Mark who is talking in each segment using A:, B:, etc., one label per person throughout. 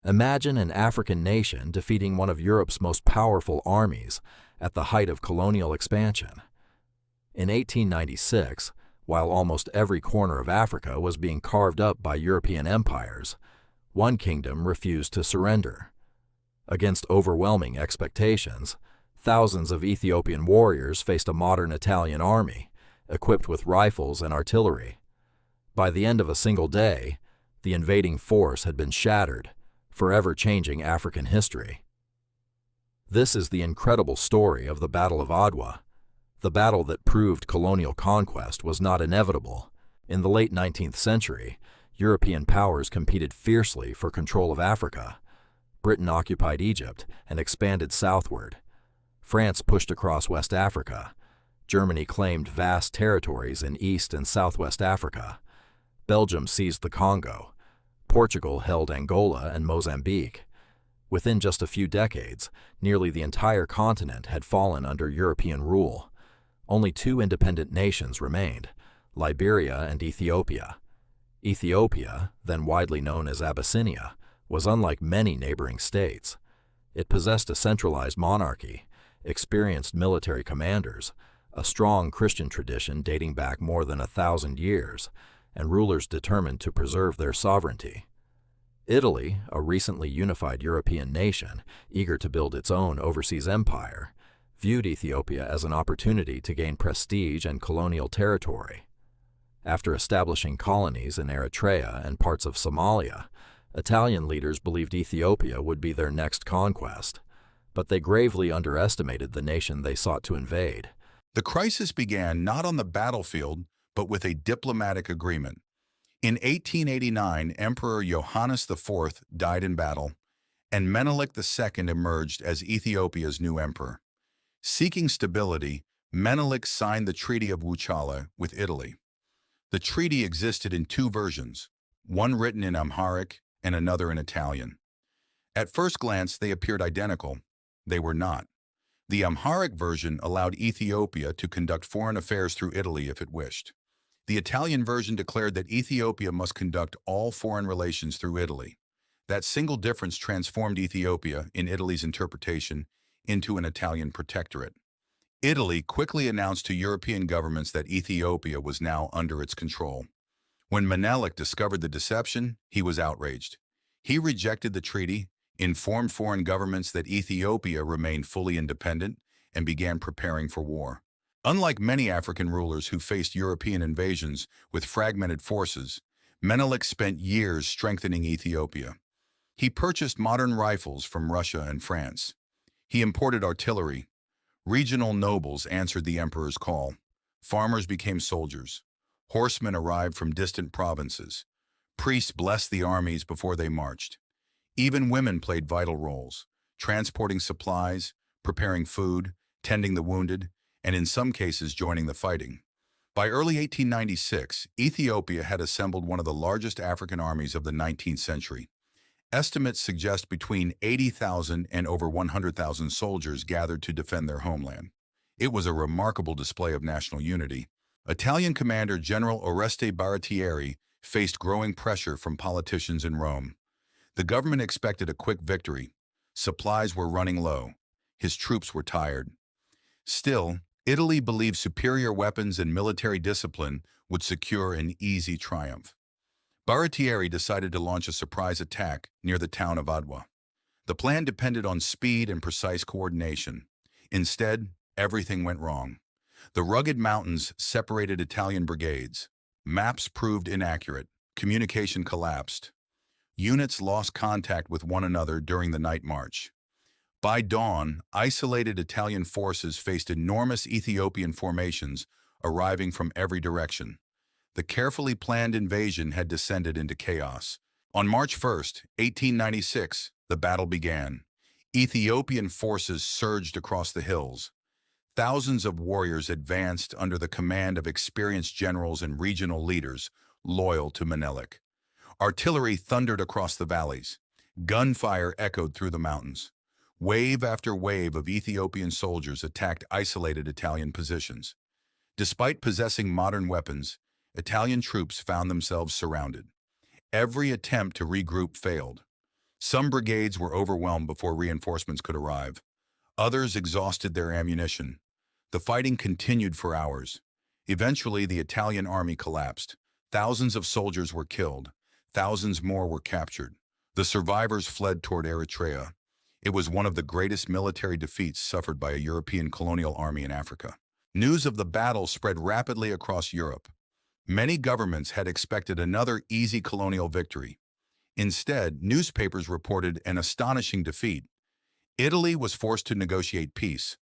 A: Imagine an African nation defeating one of Europe's most powerful armies at the height of colonial expansion. In 1896, while almost every corner of Africa was being carved up by European empires, one kingdom refused to surrender. Against overwhelming expectations, thousands of Ethiopian warriors faced a modern Italian army, equipped with rifles and artillery. By the end of a single day, the invading force had been shattered, forever changing African history. This is the incredible story of the Battle of Adwa, the battle that proved colonial conquest was not inevitable. In the late 19th century, European powers competed fiercely for control of Africa. Britain occupied Egypt and expanded southward. France pushed across West Africa. Germany claimed vast territories in East and Southwest Africa. Belgium seized the Congo. Portugal held Angola and Mozambique. Within just a few decades, nearly the entire continent had fallen under European rule. Only two independent nations remained, Liberia and Ethiopia. Ethiopia, then widely known as Abyssinia, was unlike many neighboring states. It possessed a centralized monarchy, experienced military commanders, a strong Christian tradition dating back more than 1,000 years, and rulers determined to preserve their sovereignty. Italy, a recently unified European nation, eager to build its own overseas empire, viewed Ethiopia as an opportunity to gain prestige and colonial territory. After establishing colonies in Eritrea and parts of Somalia, Italian leaders believed Ethiopia would be their next conquest, but they gravely underestimated the nation they sought to invade.
B: The crisis began not on the battlefield, but with a diplomatic agreement. In 1889, Emperor Johannes IV died in battle, and Menelik II emerged as Ethiopia's new emperor. Seeking stability, Menelik signed the Treaty of Wuchale with Italy. The treaty existed in two versions, one written in Amharic and another in Italian. At first glance, they appeared identical. They were not. The Amharic version allowed Ethiopia to conduct foreign affairs through Italy if it wished. The Italian version declared that Ethiopia must conduct all foreign relations through Italy. That single difference transformed Ethiopia, in Italy's interpretation, into an Italian protectorate. Italy quickly announced to European governments that Ethiopia was now under its control. When Menelik discovered the deception, he was outraged. He rejected the treaty, informed foreign governments that Ethiopia remained fully independent, and began preparing for war. Unlike many African rulers who faced European invasions with fragmented forces, Menelik spent years strengthening Ethiopia. He purchased modern rifles from Russia and France. He imported artillery. Regional nobles answered the emperor's call. Farmers became soldiers. Horsemen arrived from distant provinces. Priests blessed the armies before they marched. Even women played vital roles, transporting supplies, preparing food, tending the wounded, and in some cases joining the fighting. By early 1896, Ethiopia had assembled one of the largest African armies of the 19th century. Estimates suggest between 80,000 and over 100,000 soldiers gathered to defend their homeland. It was a remarkable display of national unity. Italian Commander General Oreste Baratieri faced growing pressure from politicians in Rome. The government expected a quick victory. Supplies were running low. His troops were tired. Still, Italy believed superior weapons and military discipline would secure an easy triumph. Baratieri decided to launch a surprise attack near the town of Adwa. The plan depended on speed and precise coordination. Instead, everything went wrong. The rugged mountains separated Italian brigades. Maps proved inaccurate. Communication collapsed. Units lost contact with one another during the night march. By dawn, isolated Italian forces faced enormous Ethiopian formations arriving from every direction. The carefully planned invasion had descended into chaos. On March 1, 1896, the battle began. Ethiopian forces surged across the hills. Thousands of warriors advanced under the command of experienced generals and regional leaders loyal to Menelik. Artillery thundered across the valleys. Gunfire echoed through the mountains. Wave after wave of Ethiopian soldiers attacked isolated Italian positions. Despite possessing modern weapons, Italian troops found themselves surrounded. Every attempt to regroup failed. Some brigades were overwhelmed before reinforcements could arrive. Others exhausted their ammunition. The fighting continued for hours. Eventually, the Italian army collapsed. Thousands of soldiers were killed. Thousands more were captured. The survivors fled toward Eritrea. It was one of the greatest military defeats suffered by a European colonial army in Africa. News of the battle spread rapidly across Europe. Many governments had expected another easy colonial victory. Instead, newspapers reported an astonishing defeat. Italy was forced to negotiate peace.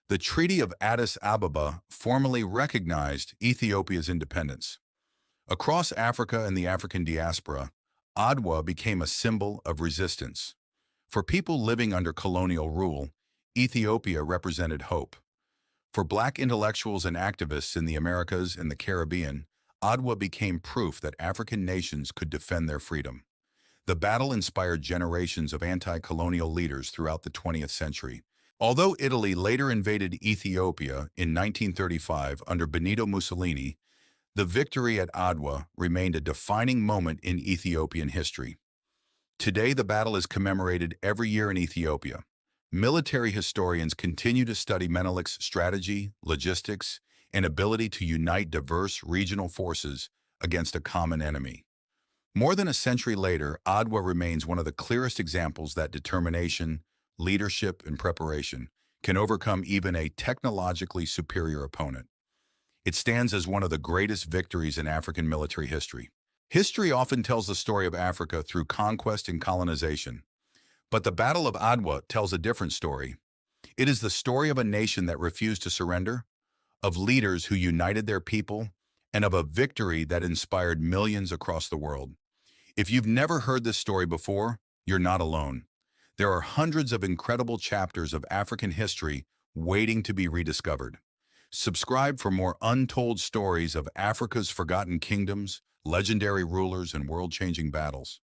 B: The Treaty of Addis Ababa formally recognized Ethiopia's independence. Across Africa and the African diaspora, Adwa became a symbol of resistance. For people living under colonial rule, Ethiopia represented hope. For Black intellectuals and activists in the Americas and the Caribbean, Adwa became proof that African nations could defend their freedom. The battle inspired generations of anti-colonial leaders throughout the 20th century. Although Italy later invaded Ethiopia in 1935 under Benito Mussolini, the victory at Adwa remained a defining moment in Ethiopian history. Today, the battle is commemorated every year in Ethiopia. Military historians continue to study Menelik's strategy, logistics, and ability to unite diverse regional forces against a common enemy. More than a century later, Adwa remains one of the clearest examples that determination, leadership, and preparation can overcome even a technologically superior opponent. It stands as one of the greatest victories in African military history. History often tells the story of Africa through conquest and colonization. But the Battle of Adwa tells a different story. It is the story of a nation that refused to surrender, of leaders who united their people, and of a victory that inspired millions across the world. If you've never heard this story before, you're not alone. There are hundreds of incredible chapters of African history waiting to be rediscovered. Subscribe for more untold stories of Africa's forgotten kingdoms, legendary rulers, and world-changing battles.